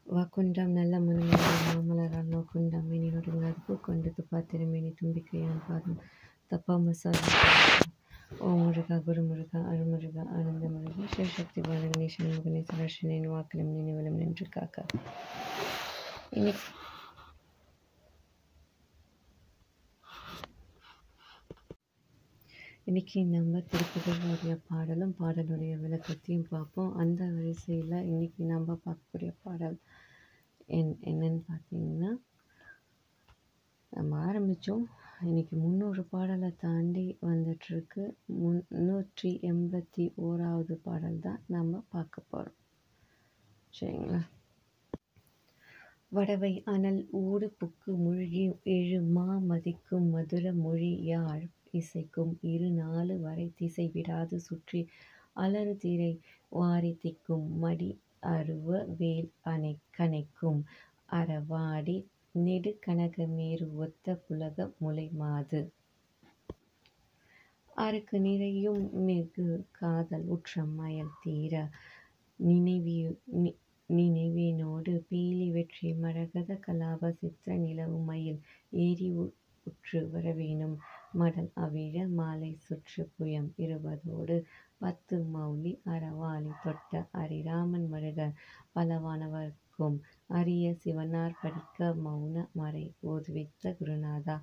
வாக்குண்டாம் நல்ல மனமேறி மாமலரால் நோக்குண்டாம் மேனி நொடுங்காது பூக்கொண்டது பாத்திரமேனி தும்பிக்கையான் பாதம் தப்பாம சாதி ஓம் முருகா குரு முருகா அருமுருகா ஆனந்த முருகா சிவசக்தி பாலகணே சண்முகனே சரஷனேன் வாக்கிலும் நினைவிலும் நின்று காக்க. இன்னைக்கு இன்னைக்கு நம்ம திருப்புகழுடைய பாடலும் பாடலுடைய விளக்கத்தையும் பார்ப்போம். அந்த வரிசையில் இன்னைக்கு நம்ம பார்க்கக்கூடிய பாடல் என்னன்னு பார்த்தீங்கன்னா, நம்ம ஆரம்பித்தோம். இன்னைக்கு 300 பாடலை தாண்டி வந்துட்டுருக்கு. 381வது பாடல் தான் நம்ம பார்க்க போகிறோம். சரிங்களா? வடவை அனல் ஊடு புக்கு முழுகி எழு மா மதிக்கும் மதுர மொழி யாழ் இசைக்கும் 2 வரை திசை விடாது சுற்றி அலறு திரை வாரி திக்கும் மடி அருவ வேல் கணைக்கும் அறவாடி நெடு கனக மேரு ஒத்த புலக முலை மாது அருக்கு நிறையும் மிகு காதல் உற்ற மயல் தீர நினைவினோடு பீலி வெற்றி மரகத கலாப சித்திர நிலவு மயில் ஏறி உற்று வரவேணும் மடல் அவிழ மாலை சுற்று புயம் 20 10 மௌலி அறவாளி தொட்ட அரிராமன் மருக பலவானவர்க்கும் அரிய சிவனார் படிக்க மௌன மறை ஓதுவித்த குருநாதா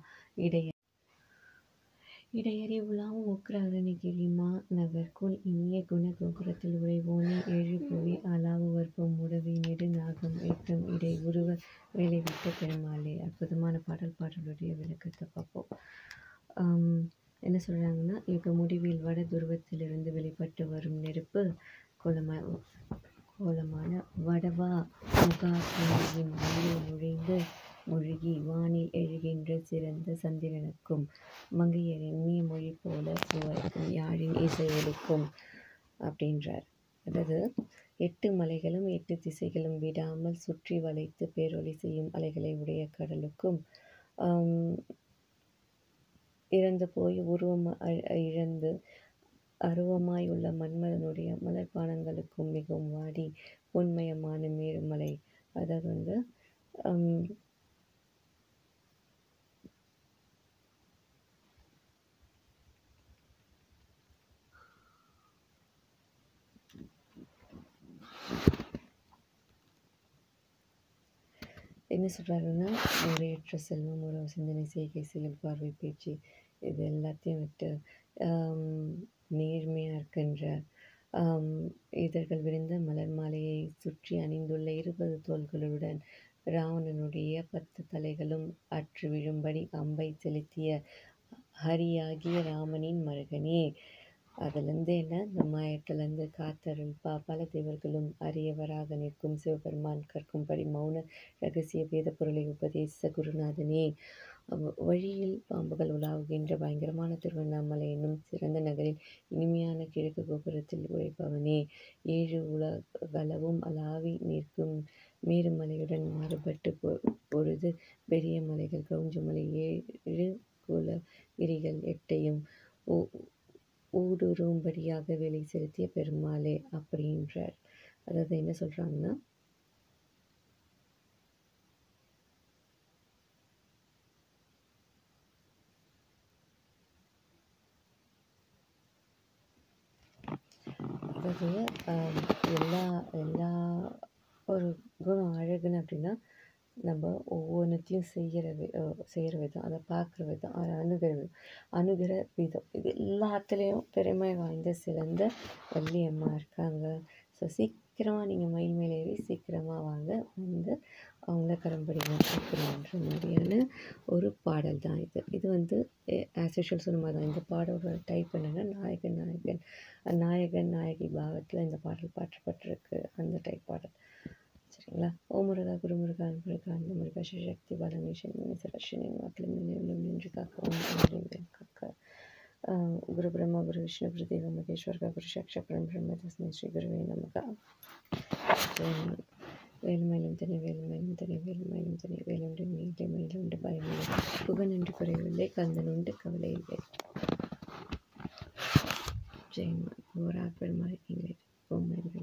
இடையறி உலாவும் உக்ர அருணகிரி மா நகர்க்குள் இனிய குண கோபுரத்தில் உறைவோனே ஏழு புவி அலாவுவர்க்கும் உடவி நெடு நாகம் ஏற்றம் இடை உருவ வேலை விட்ட பெருமாளே. அற்புதமான பாடலுடைய விளக்கத்தை பார்ப்போம். என்ன சொல்கிறாங்கன்னா, யுக முடிவில் வட துருவத்திலிருந்து வெளிப்பட்டு வரும் நெருப்பு கோலமான வடவா முகாக்கினியின் உள்ளே நுழைந்து மூழ்கி வானில் எழுகின்ற சிறந்த சந்திரனுக்கும் மங்கையரின் இனிய மொழி போல சுவைக்கும் யாழின் இசை ஒலிக்கும் அப்படின்றார். அதாவது 8 மலைகளும் 8 திசைகளும் விடாமல் சுற்றி வளைத்து பேரொலி செய்யும் அலைகளை உடைய கடலுக்கும் இறந்து போய் உருவம் இழந்து அருவமாயுள்ள மன்மதனுடைய மலர்பானங்களுக்கும் மிகவும் வாடி பொன்மயமான மேருமலை, அதாவது என்ன சொல்கிறாருன்னா, முறையற்ற செல்வம் ஒரு சிந்தனை செய்கை செயல் பார்வை பேச்சு இது எல்லாத்தையும் விட்டு நேர்மையாக இருக்கின்ற இதழ்கள் விரிந்த மலர் மாலையை சுற்றி அணிந்துள்ள 20 தோள்களுடன் ராவணனுடைய 10 தலைகளும் அற்று விழும்படி அம்பை செலுத்திய ஹரியாகிய ராமனின் மருகனே. அதுலேருந்து என்ன, இந்த மாயத்திலேருந்து காத்தருள் பல தேவர்களும் அரியவராக நிற்கும் சிவபெருமான் கற்கும்படி மௌன ரகசிய வேத பொருளை உபதேச குருநாதனே. வழியில் பாம்புகள் உலாவுகின்ற பயங்கரமான திருவண்ணாமலை என்னும் சிறந்த நகரில் இனிமையான கிழக்கு கோபுரத்தில் உழைப்பவனே. 7 உலகளவும் அலாவி நிற்கும் மேருமலையுடன் மாறுபட்டு பொழுது பெரிய மலைகள் கிரௌஞ்சமலை 7 குலகிரிகள் 8ஐயும் ஊடுருவும்படியாக வேலை செலுத்திய பெருமாளே அப்படின்றார். அதாவது என்ன சொல்றாங்கன்னா, அதாவது எல்லா ஒரு குணம் அழகுன்னு அப்படின்னா நம்ம ஒவ்வொன்றத்தையும் செய்கிற விதம், அதை பார்க்குற விதம், அதை அணுகிற விதம், இது எல்லாத்துலேயும் திறமை வாய்ந்த சிறந்த வள்ளியம்மா இருக்காங்க. ஸோ சீக்கிரமாக நீங்கள் மயில் மேலே ஏறி சீக்கிரமாக வாங்க, வந்து அவங்கள கரம்படிங்க அப்படின்ற மாதிரியான ஒரு பாடல் தான் இது. இது ஆஸ் யூஷுவல் சொன்ன மாதிரி தான். இந்த பாடலோட டைப் என்னென்னா, நாயகன் நாயகி பாவத்தில் இந்த பாடல் பாற்றப்பட்டிருக்கு, அந்த டைப் பாடல். சரிங்களா? ஓம் முருகா குரு முருகா முருகா அந்த முருகா சிவசக்தி பாலகணேசன் சரஷனின் வாக்கிலும் நினைவிலும் நின்று காக்க காக்க. குரு பிரம்மா குரு விஷ்ணு குரு தேவ மகேஸ்வர குரு சாட்சா பரம்பிரம்ம தஸ்மை ஸ்ரீ குருவே நமகா. வேலுமயிலும் தனி வேலுமயிலும் தனி வேலுமயிலும் தனி வேலுண்டு நீலை மயிலுண்டு பயமில்லை புகனென்று குறைவில்லை கந்தனுண்டு கவலை இல்லை. ஜெயமா ஓரார் பெருமாள் ஓம் நன்றி.